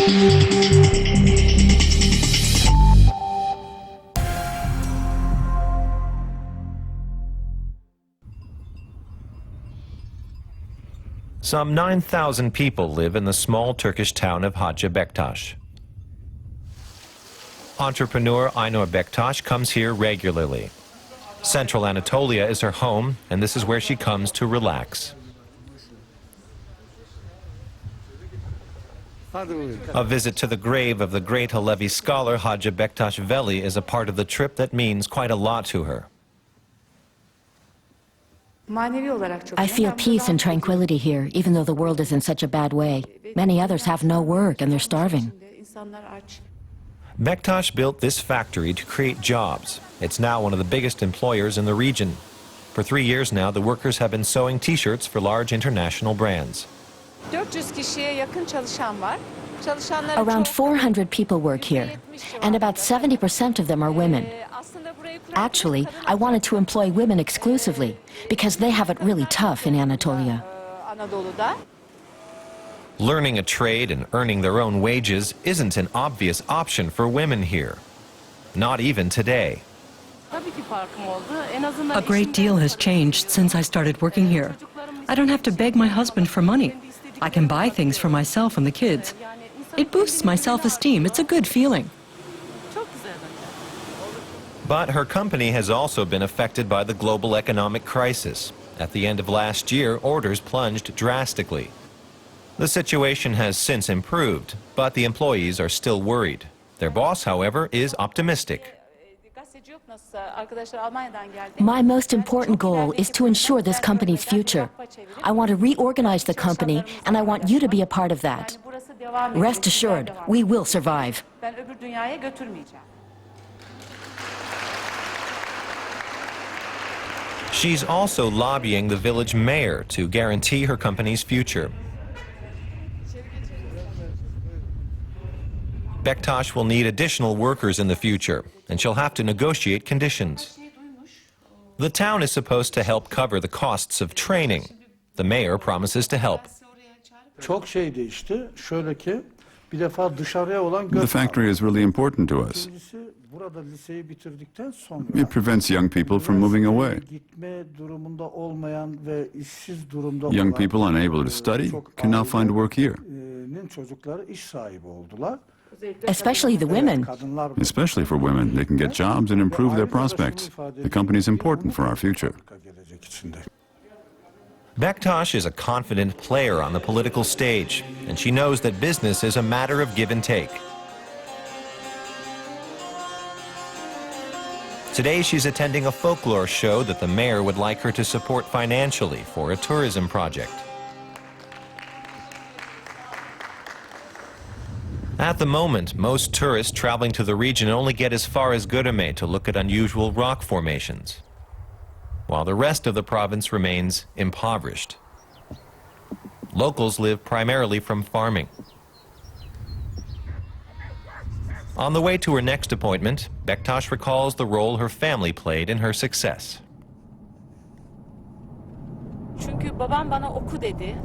Some 9,000 people live in the small Turkish town of Hacı Bektas. Entrepreneur Aynur Bektas comes here regularly. Central Anatolia is her home, and this is where she comes to relax. A visit to the grave of the great Alevi scholar Hacı Bektas Veli is a part of the trip that means quite a lot to her. I feel peace and tranquility here, even though the world is in such a bad way. Many others have no work and they're starving. Bektas built this factory to create jobs. It's now one of the biggest employers in the region. For 3 years now, the workers have been sewing T-shirts for large international brands. Around 400 people work here, and about 70% of them are women. Actually, I wanted to employ women exclusively, because they have it really tough in Anatolia. Learning a trade and earning their own wages isn't an obvious option for women here. Not even today. A great deal has changed since I started working here. I don't have to beg my husband for money. I can buy things for myself and the kids. It boosts my self-esteem. It's a good feeling. But her company has also been affected by the global economic crisis. At the end of last year, orders plunged drastically. The situation has since improved, but the employees are still worried. Their boss, however, is optimistic. My most important goal is to ensure this company's future. I want to reorganize the company, and I want you to be a part of that. Rest assured, we will survive. She's also lobbying the village mayor to guarantee her company's future. Bektas will need additional workers in the future, and she'll have to negotiate conditions. The town is supposed to help cover the costs of training. The mayor promises to help. The factory is really important to us. It prevents young people from moving away. Young people unable to study can now find work here. Especially the women. Especially for women, they can get jobs and improve their prospects. The company is important for our future. Bektas is a confident player on the political stage, and she knows that business is a matter of give and take. Today she's attending a folklore show that the mayor would like her to support financially for a tourism project. At the moment, most tourists traveling to the region only get as far as Göreme to look at unusual rock formations, while the rest of the province remains impoverished. Locals live primarily from farming. On the way to her next appointment, Bektas recalls the role her family played in her success.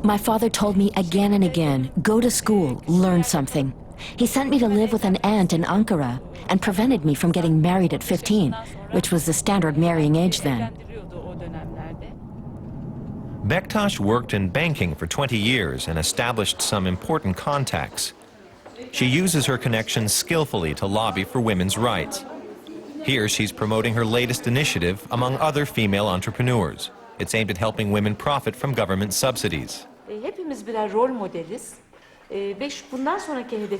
My father told me again and again, go to school, learn something. He sent me to live with an aunt in Ankara and prevented me from getting married at 15, which was the standard marrying age then. Bektas worked in banking for 20 years and established some important contacts. She uses her connections skillfully to lobby for women's rights. Here she's promoting her latest initiative among other female entrepreneurs. It's aimed at helping women profit from government subsidies.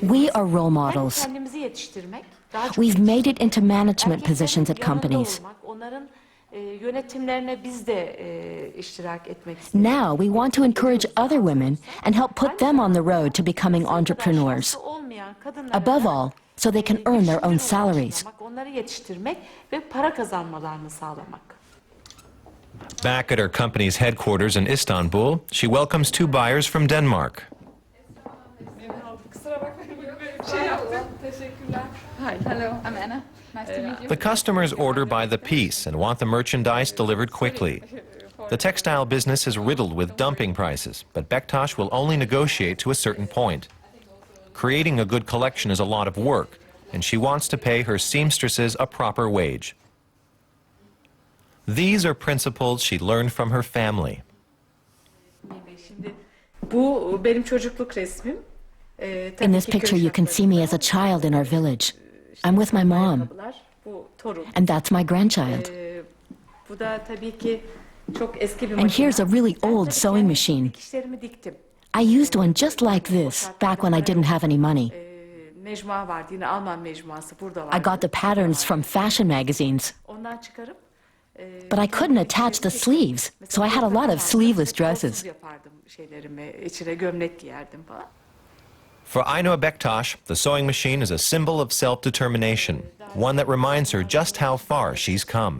We are role models. We've made it into management positions at companies. Now we want to encourage other women and help put them on the road to becoming entrepreneurs. Above all, so they can earn their own salaries. Back at her company's headquarters in Istanbul, she welcomes 2 buyers from Denmark. Hi, hello, I'm Anna. Nice to meet you. The customers order by the piece and want the merchandise delivered quickly. The textile business is riddled with dumping prices, but Bektas will only negotiate to a certain point. Creating a good collection is a lot of work, and she wants to pay her seamstresses a proper wage. These are principles she learned from her family. Bu benim çocukluk resmim. In this picture, you can see me as a child in our village. I'm with my mom, Bu torun. and that's my grandchild. Bu da tabii ki çok eski bir And here's a really old Ben tabii sewing kendi machine. dikişlerimi diktim. I used one just like this back when I didn't have any money. Mecmua vardı, yine Alman mecmuası burada I vardı. got the patterns from fashion magazines, Ondan çıkarıp but I couldn't attach the sleeves, so I had a lot of sleeveless dresses. yapardım şeylerimi, içine gömlek giyerdim falan. For Aynur Bektas, the sewing machine is a symbol of self-determination, one that reminds her just how far she's come.